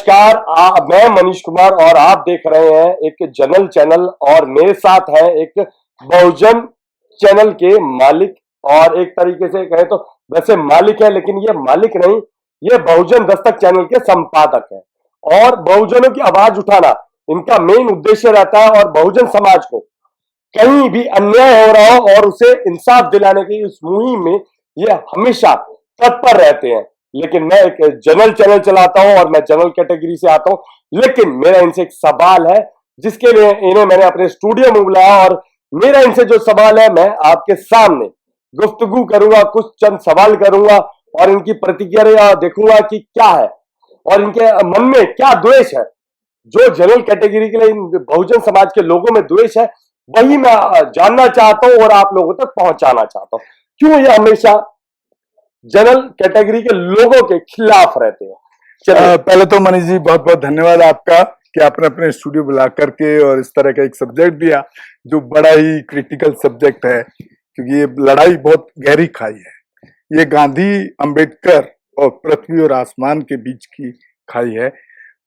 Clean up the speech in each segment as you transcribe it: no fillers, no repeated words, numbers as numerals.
नमस्कार। मैं मनीष कुमार और आप देख रहे हैं एक जनरल चैनल और मेरे साथ है एक बहुजन चैनल के मालिक और एक तरीके से कहें तो वैसे मालिक है लेकिन ये मालिक नहीं, ये बहुजन दस्तक चैनल के संपादक है और बहुजनों की आवाज उठाना इनका मेन उद्देश्य रहता है और बहुजन समाज को कहीं भी अन्याय हो रहा हो और उसे इंसाफ दिलाने की इस मुहिम में ये हमेशा तत्पर रहते हैं। लेकिन मैं एक जनरल चैनल चलाता हूं और मैं जनरल कैटेगरी से आता हूं, लेकिन मेरा इनसे एक सवाल है जिसके लिए इन्हें मैंने अपने स्टूडियो में बुलाया और मेरा इनसे जो सवाल है मैं आपके सामने गुफ्तगू करूंगा, कुछ चंद सवाल करूंगा और इनकी प्रतिक्रिया देखूंगा कि क्या है और इनके मन में क्या द्वेष है। जो जनरल कैटेगरी के लिए इन बहुजन समाज के लोगों में द्वेष है वही मैं जानना चाहता हूं और आप लोगों तक पहुंचाना चाहता हूं। क्यों ये हमेशा जनरल कैटेगरी के लोगों के खिलाफ रहते हैं? चलिए, पहले तो मनीष जी बहुत बहुत धन्यवाद आपका कि आपने अपने स्टूडियो बुला करके और इस तरह का एक सब्जेक्ट दिया जो बड़ा ही क्रिटिकल सब्जेक्ट है, क्योंकि ये लड़ाई बहुत गहरी खाई है। ये गांधी, अंबेडकर और पृथ्वी और आसमान के बीच की खाई है,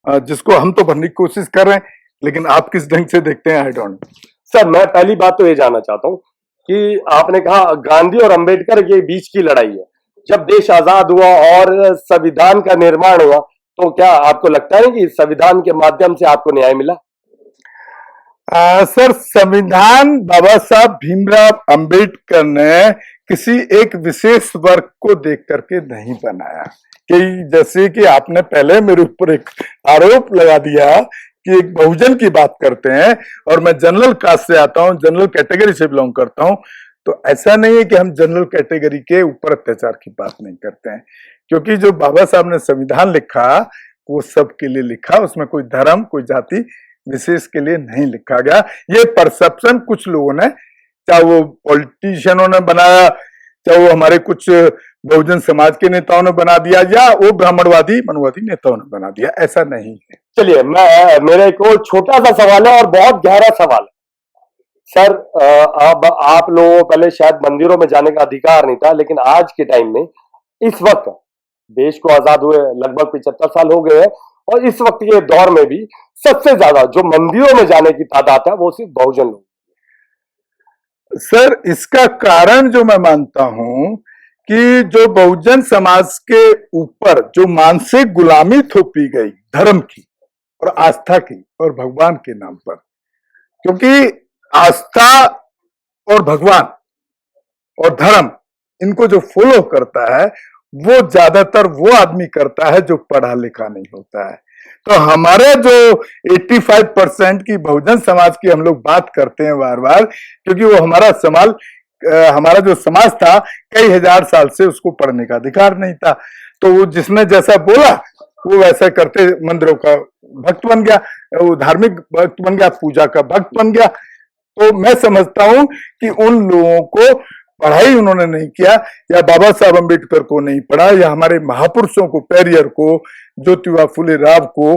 जिसको हम तो भरने की कोशिश कर रहे हैं, लेकिन आप किस ढंग से देखते हैं आई डोंट। सर मैं पहली बात तो ये जानना चाहता हूं कि आपने कहा गांधी और अंबेडकर के बीच की लड़ाई है। जब देश आजाद हुआ और संविधान का निर्माण हुआ तो क्या आपको लगता है कि संविधान के माध्यम से आपको न्याय मिला? सर, संविधान बाबा साहब भीमराव अंबेडकर ने किसी एक विशेष वर्ग को देख करके नहीं बनाया। कि जैसे कि आपने पहले मेरे ऊपर एक आरोप लगा दिया कि एक बहुजन की बात करते हैं और मैं जनरल कास्ट से आता हूं, जनरल कैटेगरी से बिलोंग करता हूं, तो ऐसा नहीं है कि हम जनरल कैटेगरी के ऊपर अत्याचार की बात नहीं करते हैं, क्योंकि जो बाबा साहब ने संविधान लिखा वो सबके लिए लिखा, उसमें कोई धर्म, कोई जाति विशेष के लिए नहीं लिखा गया। ये परसेप्शन कुछ लोगों ने, चाहे वो पॉलिटिशियनों ने बनाया, चाहे वो हमारे कुछ बहुजन समाज के नेताओं ने बना दिया, या वो ब्राह्मणवादी मनवादी नेताओं ने बना दिया, ऐसा नहीं है। चलिए, मेरा एक और छोटा सा सवाल है और बहुत गहरा सवाल है। सर अब आप लोगों को पहले शायद मंदिरों में जाने का अधिकार नहीं था, लेकिन आज के टाइम में इस वक्त देश को आजाद हुए लगभग 75 साल हो गए हैं और इस वक्त के दौर में भी सबसे ज्यादा जो मंदिरों में जाने की तादाद है वो सिर्फ बहुजन लोग। सर, इसका कारण जो मैं मानता हूं कि जो बहुजन समाज के ऊपर जो मानसिक गुलामी थोपी गई धर्म की और आस्था की और भगवान के नाम पर, क्योंकि आस्था और भगवान और धर्म इनको जो फॉलो करता है वो ज्यादातर वो आदमी करता है जो पढ़ा लिखा नहीं होता है। तो हमारे जो 85% की बहुजन समाज की हम लोग बात करते हैं बार बार, क्योंकि वो हमारा जो समाज था कई हजार साल से उसको पढ़ने का अधिकार नहीं था, तो वो जिसने जैसा बोला वो वैसा करते मंदिरों का भक्त बन गया, वो धार्मिक भक्त बन गया, पूजा का भक्त बन गया। तो मैं समझता हूं कि उन लोगों को पढ़ाई उन्होंने नहीं किया, या बाबा साहब अम्बेडकर को नहीं पढ़ा, या हमारे महापुरुषों को, पेरियर को, ज्योतिबा फुले राव को,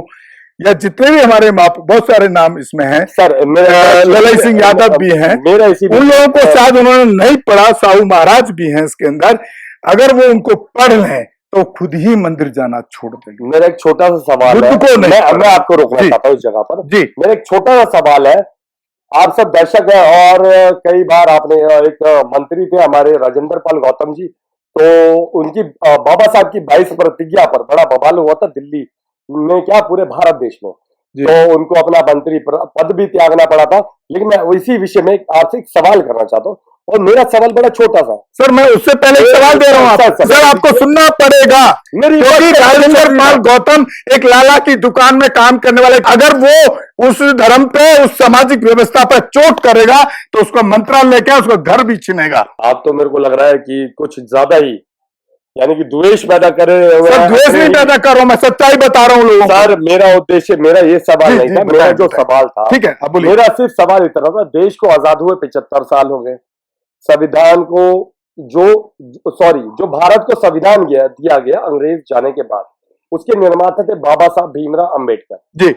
या जितने भी हमारे बहुत सारे नाम इसमें हैं, सर ललाई सिंह यादव भी हैं, उन लोगों को शायद उन्होंने नहीं पढ़ा। साहू महाराज भी हैं इसके अंदर, अगर वो उनको पढ़ लें तो खुद ही मंदिर जाना छोड़ देंगे। मेरा एक छोटा सा सवाल है, मैं आपको रोकना चाहता हूँ इस जगह पर जी। मेरा एक छोटा सा सवाल है, आप सब दर्शक हैं और कई बार आपने एक मंत्री थे हमारे राजेंद्र पाल गौतम जी, तो उनकी बाबा साहब की 22 प्रतिज्ञा पर बड़ा बवाल हुआ था दिल्ली में, क्या पूरे भारत देश में, तो उनको अपना मंत्री पद भी त्यागना पड़ा था। लेकिन मैं इसी विषय में आपसे एक सवाल करना चाहता हूँ और मेरा सवाल बड़ा छोटा सा। सर, मैं उससे पहले एक सवाल दे रहा हूँ सर, आपको सुनना पड़ेगा, क्योंकि राजेंद्र पाल गौतम एक लाला की दुकान में काम करने वाले, अगर वो उस धर्म पे, उस सामाजिक व्यवस्था पर चोट करेगा तो उसको मंत्रालय क्या, उसका घर भी छीनेगा। आप तो मेरे को लग रहा है कि कुछ ज्यादा ही, यानी कि द्वेष पैदा करे। सर, द्वेष नहीं पैदा कर रहा हूं, मैं सच्चाई बता रहा हूँ लोगों को। सर, मेरा उद्देश्य, मेरा ये सवाल नहीं था, मेरा जो सवाल था, ठीक है, अब बोलिए। मेरा सिर्फ सवाल इतना था, देश को आजाद हुए 75 साल हो गए, संविधान को जो भारत को संविधान दिया गया अंग्रेज जाने के बाद, उसके निर्माता थे बाबा साहब भीमराव अंबेडकर जी।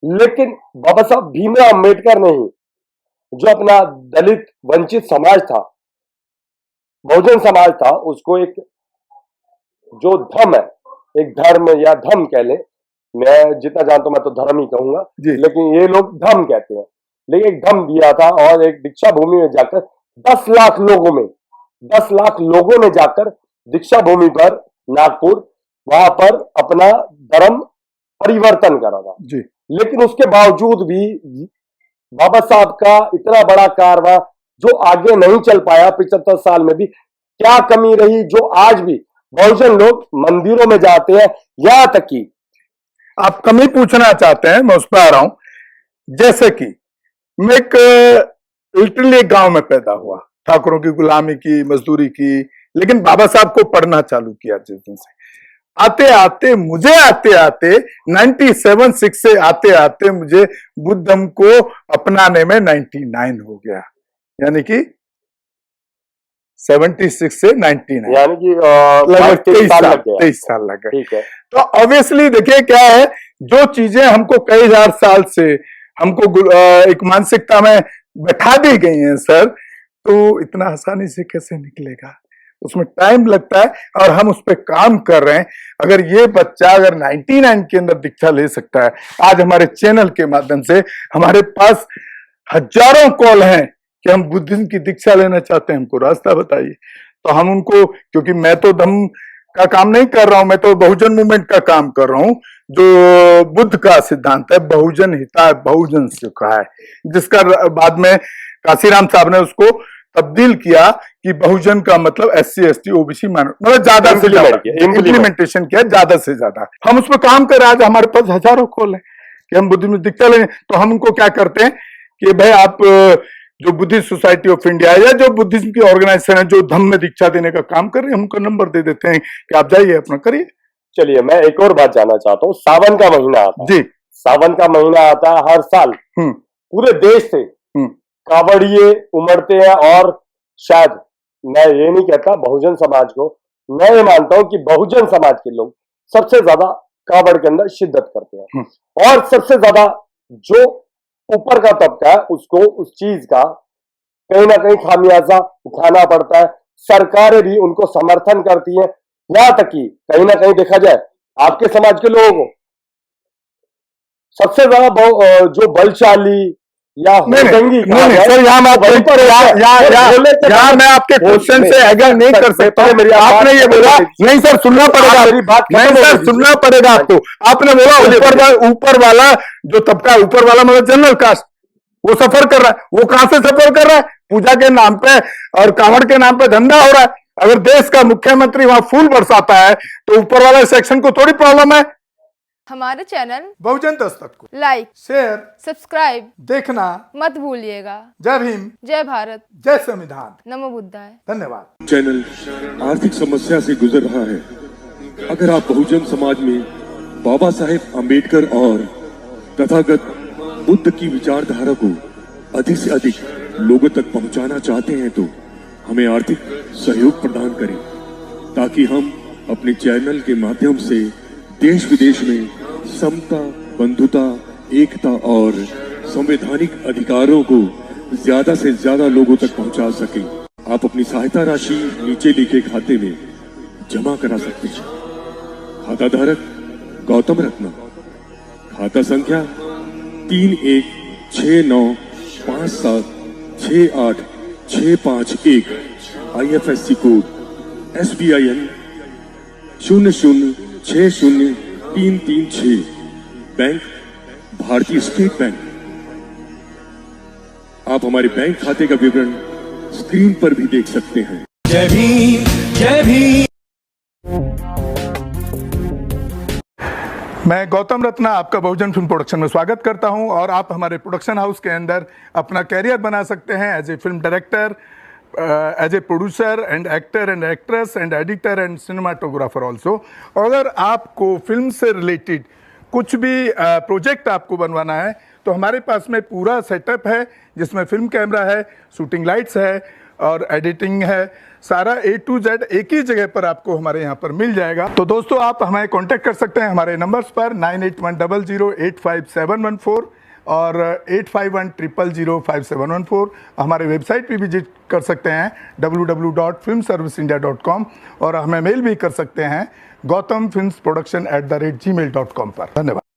लेकिन बाबा साहब भीमराव अंबेडकर नहीं, जो अपना दलित वंचित समाज था, बहुजन समाज था, उसको एक जो धर्म है, एक धर्म या धर्म कह लें, मैं जितना जानता हूं मैं तो धर्म ही कहूंगा, जी। लेकिन ये लोग धम कहते हैं। लेकिन एक धम दिया था और एक दीक्षा भूमि में जाकर 10 लाख लोगों में 10 लाख लोगों ने जाकर दीक्षा भूमि पर नागपुर वहां पर अपना धर्म परिवर्तन करा था। जी। लेकिन उसके बावजूद भी बाबा साहब का इतना बड़ा कारवा जो आगे नहीं चल पाया 75 साल में भी, क्या कमी रही जो आज भी बहुजन लोग मंदिरों में जाते हैं। यहां तक कि आप कमी पूछना चाहते हैं, मैं उस पर आ रहा हूं। जैसे कि मैं एक लिटरली गांव में पैदा हुआ, ठाकुरों की गुलामी की, मजदूरी की, लेकिन बाबा साहब को पढ़ना चालू किया जिस दिन से, आते आते 97-6 से आते आते मुझे बुद्धम को अपनाने में 99 हो गया, यानी कि 76 से 99, यानी कि लगभग 23 साल लग गया। 23 साल लग गए। ठीक है। तो ऑब्वियसली देखिए क्या है, जो चीजें हमको कई हजार साल से हमको एक मानसिकता में बैठा दी गई हैं सर, तो इतना आसानी से कैसे निकलेगा, उसमें टाइम लगता है और हम उस पर काम कर रहे हैं। अगर ये बच्चा अगर 99 के अंदर दीक्षा ले सकता है, आज हमारे चैनल के माध्यम से हमारे पास हजारों कॉल हैं कि हम बुद्धिज्म की दीक्षा लेना चाहते हैं, हमको रास्ता बताइए। तो हम उनको, क्योंकि मैं तो धम्म का काम नहीं कर रहा हूं, मैं तो बहुजन मूवमेंट का काम कर रहा हूं, जो बुद्ध का सिद्धांत है, बहुजन हिताय बहुजन सुखाय, जिसका बाद में काशीराम साहब ने उसको तब्दील किया कि बहुजन का मतलब SC ST OBC मतलब ज्यादा से ज्यादा इम्प्लीमेंटेशन किया, ज्यादा से ज्यादा। हम उस पर काम कर रहे हैं। आज हमारे पास हजारों कॉल है कि हम बुद्धिज्म में दीक्षा लें, तो हम उनको क्या करते हैं कि भाई आप जो बुद्धिस्ट सोसाइटी ऑफ इंडिया या जो बुद्धिज्म की ऑर्गेनाइजेशन है जो धम्म में दीक्षा देने का काम कर रहे हैं, हम उनका नंबर दे देते हैं कि आप जाइए अपना करिए। चलिए, मैं एक और बात जानना चाहता हूँ। सावन का महीना आता है जी, सावन का महीना आता है हर साल, पूरे देश से कावड़िए उमड़ते हैं, और शायद मैं ये नहीं कहता बहुजन समाज को, मैं ये मानता हूं कि बहुजन समाज के लोग सबसे ज्यादा कावड़ के अंदर शिद्दत करते हैं, और सबसे ज्यादा जो ऊपर का तबका है उसको उस चीज का कहीं ना कहीं खामियाजा उठाना पड़ता है। सरकारें भी उनको समर्थन करती हैं, यहां तक कि कहीं ना कहीं देखा जाए आपके समाज के लोगों को सबसे ज्यादा जो बलशाली या नहीं सर, यहाँ मैं आपके क्वेश्चन से एग्री नहीं कर सकता। आपने ये बोला, नहीं सर सुनना पड़ेगा, नहीं सर सुनना पड़ेगा आपको। आपने बोला ऊपर वाला जो तबका, ऊपर वाला मतलब जनरल कास्ट, वो सफर कर रहा है। वो कहां से सफर कर रहा है? पूजा के नाम पे और कांवड़ के नाम पे धंधा हो रहा है। अगर देश का मुख्यमंत्री वहां फूल बरसाता है तो ऊपर वाला सेक्शन को थोड़ी प्रॉब्लम है। हमारे चैनल बहुजन दस्तक को लाइक, शेयर, सब्सक्राइब देखना मत भूलिएगा। जय भीम, जय भारत, जय संविधान, नमो बुद्धाय। धन्यवाद। चैनल आर्थिक समस्या से गुजर रहा है। अगर आप बहुजन समाज में बाबा साहेब अम्बेडकर और तथागत बुद्ध की विचारधारा को अधिक से अधिक लोगों तक पहुंचाना चाहते हैं तो हमें आर्थिक सहयोग प्रदान करें, ताकि हम अपने चैनल के माध्यम से देश विदेश में समता, बंधुता, एकता और संवैधानिक अधिकारों को ज्यादा से ज्यादा लोगों तक पहुंचा सकें। आप अपनी सहायता राशि नीचे लिखे खाते में जमा करा सकते हैं। खाता धारक गौतम रत्ना, खाता संख्या 3169576865 IFSC कोड SBIN 0060336, बैंक भारतीय स्टेट बैंक। आप हमारे बैंक खाते का विवरण स्क्रीन पर भी देख सकते हैं। जय भीम, जय भीम। मैं गौतम रत्ना आपका बहुजन फिल्म प्रोडक्शन में स्वागत करता हूं, और आप हमारे प्रोडक्शन हाउस के अंदर अपना कैरियर बना सकते हैं as a film director, as a producer and actor and actress and editor and cinematographer also. अगर आपको फिल्म से रिलेटेड कुछ भी प्रोजेक्ट आपको बनवाना है तो हमारे पास में पूरा सेटअप है, जिसमें फिल्म कैमरा है, शूटिंग लाइट्स है और एडिटिंग है। सारा A to Z एक ही जगह पर आपको हमारे यहाँ पर मिल जाएगा। तो दोस्तों आप हमें कांटेक्ट कर सकते हैं हमारे नंबर्स पर 9810085714 और 8510005714। हमारे वेबसाइट पे विजिट कर सकते हैं www.filmserviceindia.com, और हमें मेल भी कर सकते हैं gautamfilmsproduction@gmail.com पर। धन्यवाद।